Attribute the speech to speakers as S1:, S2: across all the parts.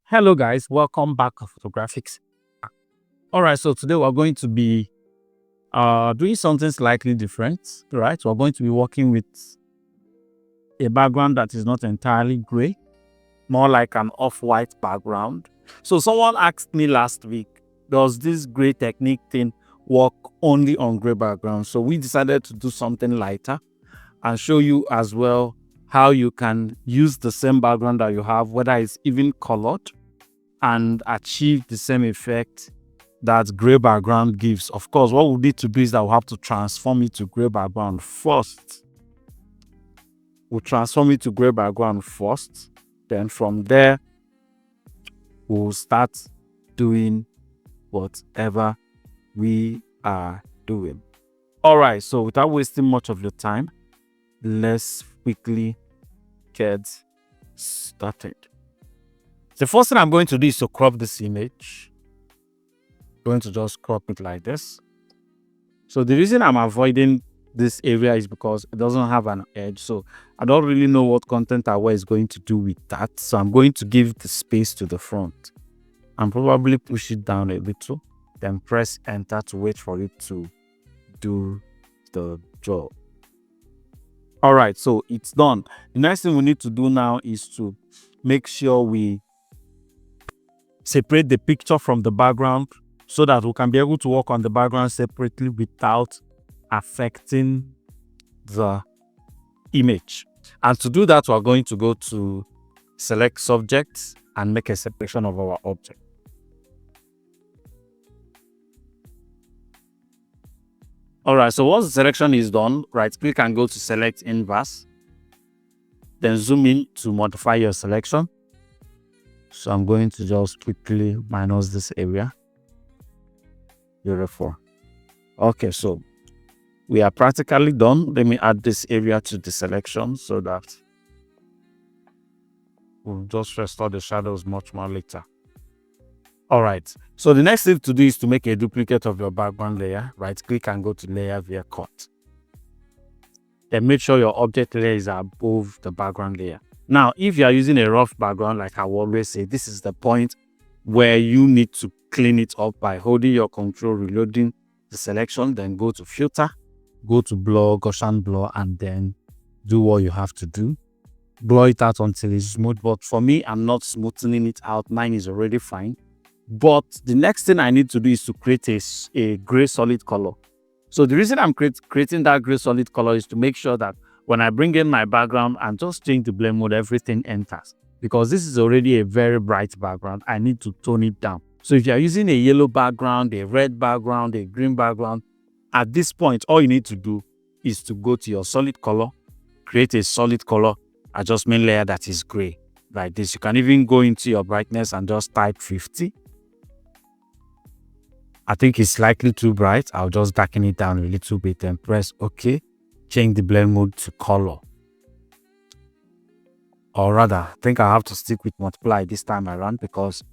S1: Hello guys, welcome back to Photographics. All right, so today we're going to be doing something slightly different, right? We're going to be working with a background that is not entirely gray, more like an off-white background. So someone asked me last week, does this gray technique thing work only on gray background? So we decided to do something lighter and show you as well how you can use the same background that you have, whether it's even colored, and achieve the same effect that gray background gives. Of course, what we need to do is that we have to transform it to gray background first. We'll transform it to gray background first. Then from there, we'll start doing whatever we are doing. All right, so without wasting much of your time, let's quickly get started. The first thing I'm going to do is to crop this image. I'm going to just crop it like this. So the reason I'm avoiding this area is because it doesn't have an edge. So I don't really know what content aware is going to do with that. So I'm going to give the space to the front and probably push it down a little. Then press enter to wait for it to do the job. All right, so it's done. The next thing we need to do now is to make sure we separate the picture from the background so that we can be able to work on the background separately without affecting the image. And to do that, we're going to go to select subjects and make a separation of our object. All right, so once the selection is done, right click and go to select inverse. Then zoom in to modify your selection. So I'm going to just quickly minus this area. Beautiful. Okay, so we are practically done. Let me add this area to the selection so that we'll just restore the shadows much more later. All right, so the next thing to do is to make a duplicate of your background layer. Right click and go to layer via cut. Then make sure your object layer is above the background layer. Now, if you are using a rough background, like I will always say, this is the point where you need to clean it up by holding your control, reloading the selection, then go to filter, go to blur, Gaussian blur, and then do what you have to do. Blur it out until it's smooth. But for me, I'm not smoothing it out. Mine is already fine. But the next thing I need to do is to create a gray solid color. So the reason I'm creating that gray solid color is to make sure that when I bring in my background and just change the blend mode, everything enters. Because this is already a very bright background, I need to tone it down. So if you're using a yellow background, a red background, a green background, at this point, all you need to do is to go to your solid color, create a solid color adjustment layer that is gray, like this. You can even go into your brightness and just type 50. I think it's slightly too bright. I'll just darken it down a little bit and press OK. Change the blend mode to color. Or rather, I think I have to stick with multiply this time around because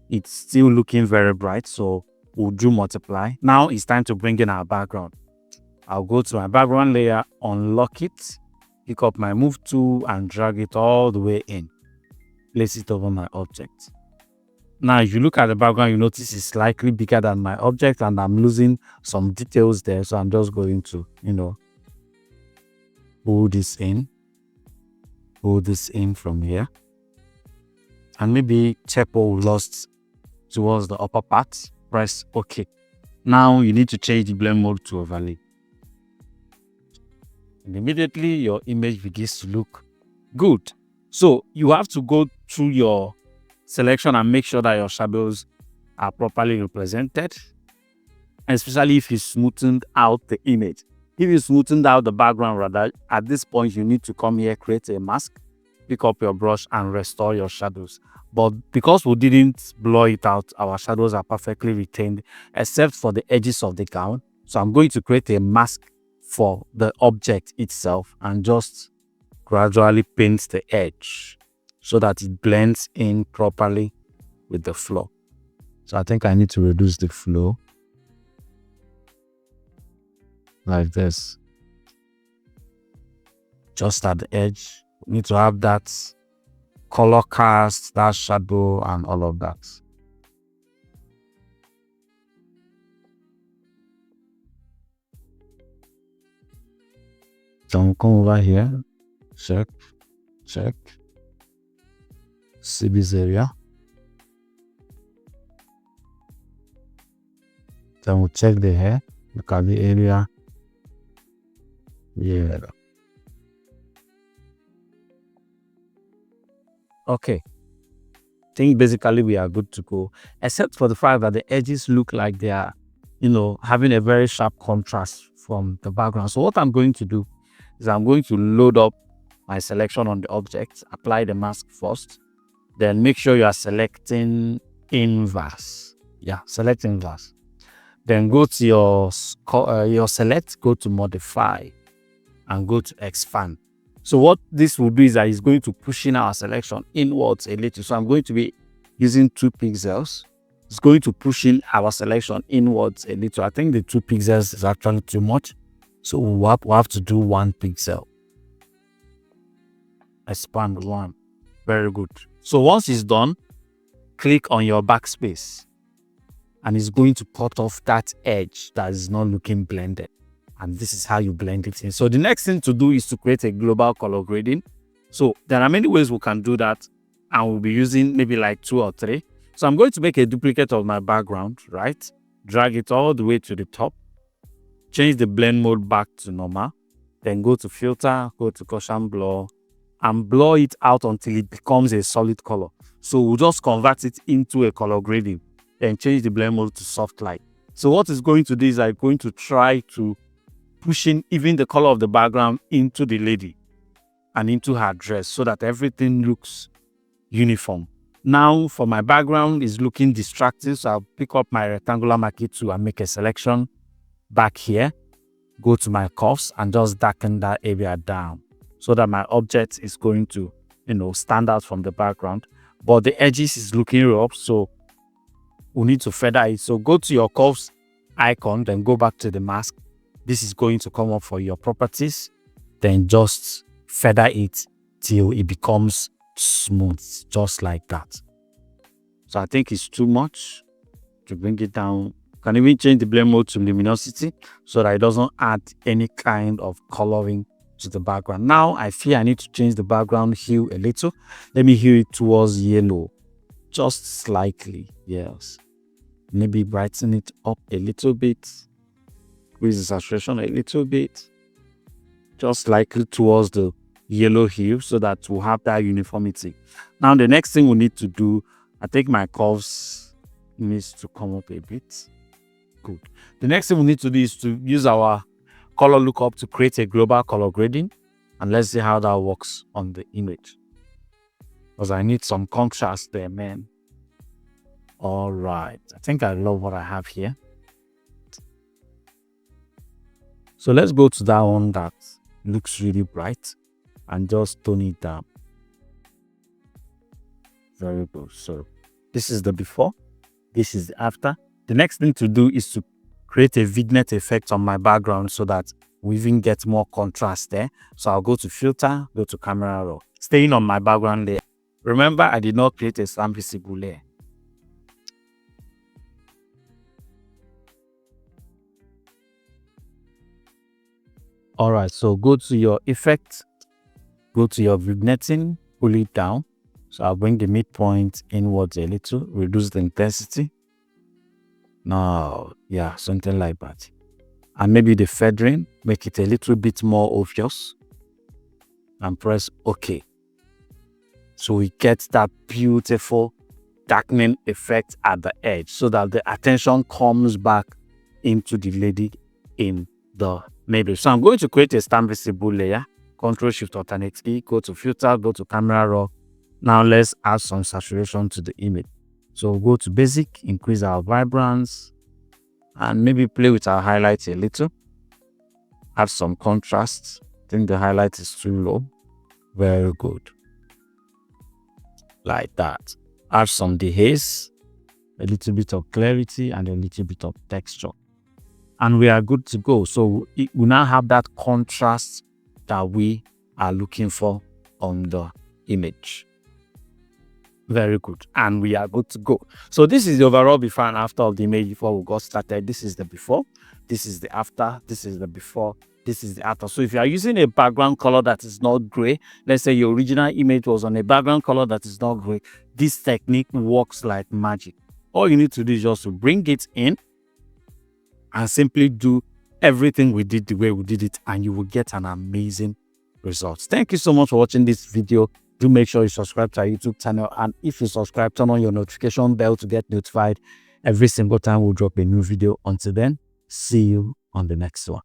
S1: it's still looking very bright. So we'll do multiply. Now it's time to bring in our background. I'll go to my background layer, unlock it, pick up my move tool and drag it all the way in. Place it over my object. Now, if you look at the background, you notice it's slightly bigger than my object and I'm losing some details there. So I'm just going to, pull this in from here. And maybe check what we lost towards the upper part. Press OK. Now you need to change the blend mode to overlay. And immediately your image begins to look good. So you have to go through your selection and make sure that your shadows are properly represented, especially if you smoothened out the image. If you smoothened out the background, rather, at this point you need to come here, create a mask, pick up your brush and restore your shadows. But because we didn't blur it out, our shadows are perfectly retained except for the edges of the gown. So I'm going to create a mask for the object itself and just gradually paint the edge so that it blends in properly with the flow. So I think I need to reduce the flow like this. Just at the edge, we need to have that color cast, that shadow, and all of that. Then we'll come over here, check, see this area. Then we'll check the hair, look at the area. Yeah. Okay. I think basically we are good to go, except for the fact that the edges look like they are, having a very sharp contrast from the background. So what I'm going to do is I'm going to load up my selection on the object, apply the mask first, then make sure you are selecting inverse. Yeah, select inverse. Then go to your select, go to modify, and go to expand. So what this will do is that it's going to push in our selection inwards a little. So I'm going to be using 2 pixels. It's going to push in our selection inwards a little. I think the 2 pixels is actually too much. So we'll have to do 1 pixel. Expand 1. Very good. So once it's done, click on your backspace. And it's going to cut off that edge that is not looking blended. And this is how you blend it in. So the next thing to do is to create a global color grading. So there are many ways we can do that. And we'll be using maybe like 2 or 3. So I'm going to make a duplicate of my background, right? Drag it all the way to the top. Change the blend mode back to normal. Then go to filter, go to Gaussian blur, and blur it out until it becomes a solid color. So we'll just convert it into a color grading. Then change the blend mode to soft light. So what it's going to do is I'm going to try to push in even the color of the background into the lady and into her dress so that everything looks uniform. Now for my background is looking distracting, so I'll pick up my rectangular marquee tool and make a selection back here. Go to my curves and just darken that area down so that my object is going to, stand out from the background. But the edges is looking rough, so we need to feather it. So go to your curves icon, then go back to the mask. This is going to come up for your properties. Then just feather it till it becomes smooth, just like that. So I think it's too much to bring it down. You can even change the blend mode to luminosity so that it doesn't add any kind of coloring to the background. Now I feel I need to change the background hue a little. Let me hue it towards yellow, just slightly. Yes, maybe brighten it up a little bit, increase the saturation a little bit, just slightly towards the yellow hue so that we'll have that uniformity. Now the next thing we need to do, I think my curves needs to come up a bit. Good. The next thing we need to do is to use our color lookup to create a global color grading, and let's see how that works on the image, because I need some contrast there, man. All right, I think I love what I have here. So let's go to that one that looks really bright and just tone it down. Very good. So this is the before, this is the after. The next thing to do is to create a vignette effect on my background so that we even get more contrast there. So I'll go to filter, go to camera raw, staying on my background layer. Remember, I did not create a stamp visible layer. All right, so go to your effect, go to your vignetting, pull it down. So I'll bring the midpoint inwards a little, reduce the intensity. Now, yeah, something like that. And maybe the feathering, make it a little bit more obvious. And press OK. So we get that beautiful darkening effect at the edge so that the attention comes back into the lady in the middle. So I'm going to create a stamp visible layer. Ctrl Shift Alternate E, go to filter, go to camera raw. Now let's add some saturation to the image. So go to basic, increase our vibrance, and maybe play with our highlights a little. Add some contrast. I think the highlight is too low. Very good. Like that. Add some dehaze, a little bit of clarity, and a little bit of texture. And we are good to go. So we now have that contrast that we are looking for on the image. Very good. And we are good to go. So this is the overall before and after of the image before we got started. This is the before, this is the after, this is the before, this is the after. So if you are using a background color that is not gray, let's say your original image was on a background color that is not gray, this technique works like magic. All you need to do is just to bring it in and simply do everything we did the way we did it, and you will get an amazing result. Thank you so much for watching this video. Do make sure you subscribe to our YouTube channel, and if you subscribe, turn on your notification bell to get notified every single time we drop a new video. Until then, see you on the next one.